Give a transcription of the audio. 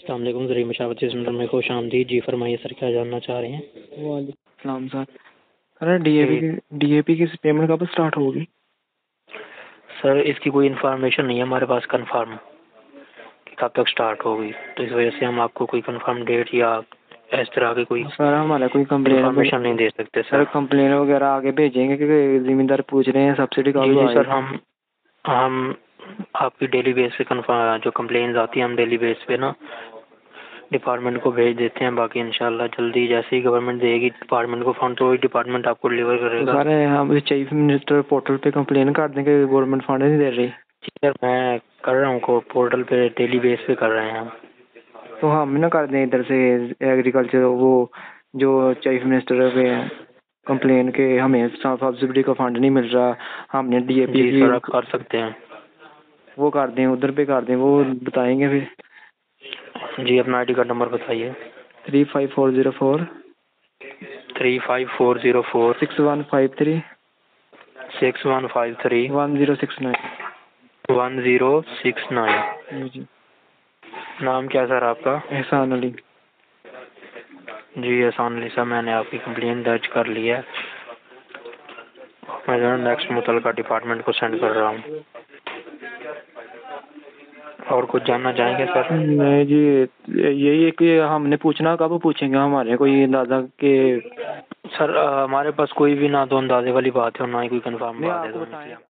अस्सलाम वालेकुम, ज़रिए मशावरती सेंटर में खुश आमदीद। जी फरमाइए सर, क्या जानना चाह रहे हैं? वालेकुम सर। अरे डीएपी की पेमेंट कब स्टार्ट होगी? सर इसकी कोई इन्फॉर्मेशन नहीं है हमारे पास कंफर्म कि कब तक स्टार्ट होगी, तो इस वजह से हम आपको कोई कंफर्म डेट या इस तरह की कोई सर हमारा कोई इन्फॉर्मेशन नहीं दे सकते सर सर। कंप्लेन वगैरह आगे भेजेंगे क्योंकि जिम्मेदार पूछ रहे हैं सब्सिडी जी कब जी आएगी। सर, हम आपकी डेली बेस पे कंफर्म जो कंप्लेंट्स आती हैं हम डेली बेस पे ना डिपार्टमेंट को भेज देते हैं। बाकी इंशाल्लाह जल्दी जैसे ही गवर्नमेंट देगी डिपार्टमेंट को फंड तो वही डिपार्टमेंट आपको डिलीवर तो करेगा। सर हम चीफ मिनिस्टर पोर्टल पे कंप्लेन कर दें कि गवर्नमेंट फंड नहीं दे रही। जी सर, मैं कर रहा हूँ, पोर्टल पे डेली बेस पे कर रहे हैं हम। तो हम ना कर दें इधर से एग्रीकल्चर वो जो चीफ मिनिस्टर पे कंप्लेन के हमें सब्सिडी का फंड नहीं मिल रहा, हमने डीएपी जी की सर, आप कर सकते हैं। वो कर दें, उधर पे कर दें, वो बताएंगे फिर। जी अपना ID कार्ड नंबर बताइए। 35404 35404 6153 6153 1069। 1069। जी नाम क्या सर आपका? एहसान अली। जी एहसान अली साहब, मैंने आपकी कंप्लेंट दर्ज कर ली है। मैं जो है नेक्स्ट मुतलका डिपार्टमेंट को सेंड कर रहा हूँ। और कुछ जानना चाहेंगे सर? नहीं जी, यही है कि हमने पूछना कब पूछेंगे, हमारे कोई अंदाजा के सर हमारे पास कोई भी ना तो अंदाजे वाली बात है और ना ही कोई कंफर्म बात है, आपको तो बताएं।